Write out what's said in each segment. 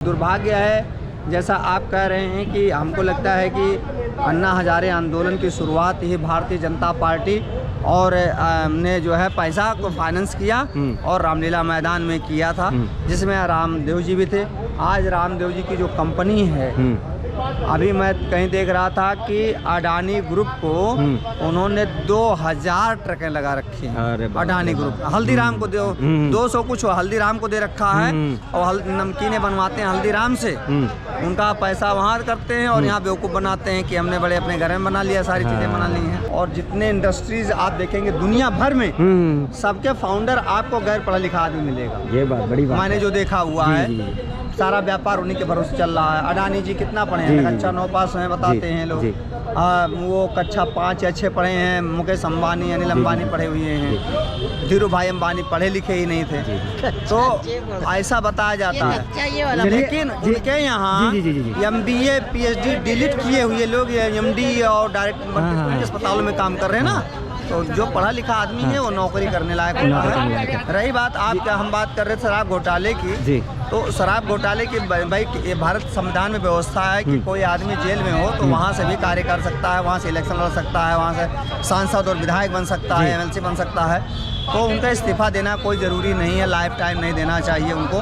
दुर्भाग्य है, जैसा आप कह रहे हैं कि हमको लगता है कि अन्ना हजारे आंदोलन की शुरुआत ही भारतीय जनता पार्टी और ने जो है पैसा को फाइनेंस किया और रामलीला मैदान में किया था, जिसमें रामदेव जी भी थे। आज रामदेव जी की जो कंपनी है, अभी मैं कहीं देख रहा था कि अडानी ग्रुप को उन्होंने 2000 ट्रकें लगा रखी हैं। अडानी ग्रुप हल्दीराम को 200 कुछ हल्दीराम को दे रखा है और नमकीनें बनवाते हैं हल्दीराम से, उनका पैसा वहाँ करते हैं और यहाँ बेवकूफ़ बनाते हैं कि हमने बड़े अपने घर में बना लिया, सारी चीज़ें बना ली हैं। और जितने इंडस्ट्रीज आप देखेंगे दुनिया भर में, सबके फाउंडर आपको गैर पढ़ा लिखा आदमी मिलेगा। ये बात बड़ी बात मैंने जो देखा हुआ है, सारा व्यापार उन्हीं के भरोसे चल रहा है। अडानी जी कितना पढ़े हैं? कक्षा 9 पास हैं बताते हैं लोग। वो कक्षा 5 या 6 पढ़े हैं। मुकेश अंबानी, अनिल अंबानी पढ़े हुए हैं। धीरू भाई अंबानी पढ़े लिखे ही नहीं थे। तो ऐसा बताया जाता है, लेकिन जिनके यहाँ MBA PhD डिलीट किए हुए लोग MD और डायरेक्ट अस्पतालों में काम कर रहे हैं ना, तो जो पढ़ा लिखा आदमी है वो नौकरी करने लायक होता है। रही बात आपका, हम बात कर रहे थे शराब घोटाले की, तो शराब घोटाले की भाई ये भारत संविधान में व्यवस्था है कि कोई आदमी जेल में हो तो वहाँ से भी कार्य कर सकता है, वहाँ से इलेक्शन लड़ सकता है, वहाँ से सांसद और विधायक बन सकता है, MLC बन सकता है। तो उनका इस्तीफा देना कोई ज़रूरी नहीं है, लाइफ टाइम नहीं देना चाहिए उनको।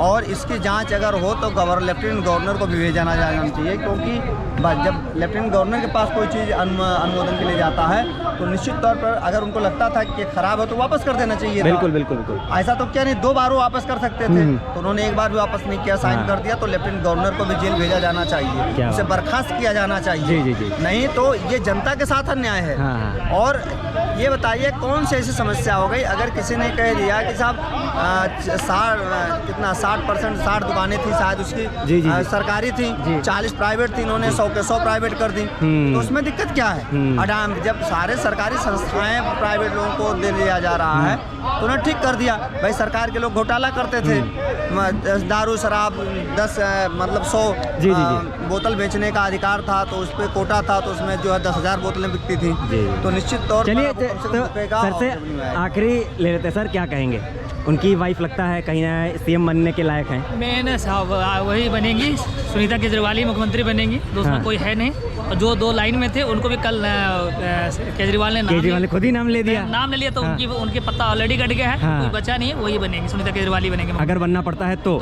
और इसकी जांच अगर हो तो लेफ्टिनेंट गवर्नर को भी भेजा जाना चाहिए, क्योंकि जब लेफ्टिनेंट गवर्नर के पास कोई चीज़ अनुमोदन के लिए जाता है तो निश्चित तौर पर अगर उनको लगता था कि खराब हो तो वापस कर देना चाहिए। बिल्कुल बिल्कुल बिल्कुल। ऐसा तो क्या नहीं, 2 बार वो वापस कर सकते थे, तो उन्होंने एक बार भी वापस नहीं किया, साइन कर दिया। तो लेफ्टिनेंट गवर्नर को भी जेल भेजा जाना चाहिए, उसे बर्खास्त किया जाना चाहिए। नहीं तो ये जनता के साथ अन्याय है। और ये बताइए कौन सी ऐसी समस्या हो गई, अगर किसी ने कह दिया कि साहब 60% 60 दुकानें थी शायद उसकी सरकारी थी, 40 प्राइवेट थी, इन्होंने 100 के 100 प्राइवेट कर दी, तो उसमें दिक्कत क्या है? अडाम जब सारे सरकारी संस्थाएं प्राइवेट लोगों को दे दिया जा रहा है तो उन्होंने ठीक कर दिया। भाई सरकार के लोग घोटाला करते थे, दारू शराब 100 बोतल बेचने का अधिकार था, तो उस पर कोटा था, तो उसमें जो है 10,000 बोतलें बिकती थी। तो निश्चित तौर पर सर से आखिरी ले लेते सर, क्या कहेंगे? उनकी वाइफ लगता है कहीं ना CM बनने के लायक हैं। मेन साहब वही बनेंगी, सुनीता केजरीवाल ही मुख्यमंत्री बनेंगी, दूसरा कोई है नहीं। और जो 2 लाइन में थे उनको भी कल केजरीवाल ने खुद ही नाम ले लिया तो उनके पत्ता ऑलरेडी कट गया है। कोई बचा नहीं है, वही बनेगी, सुनीता केजरीवाल ही बनेंगे अगर बनना पड़ता है तो।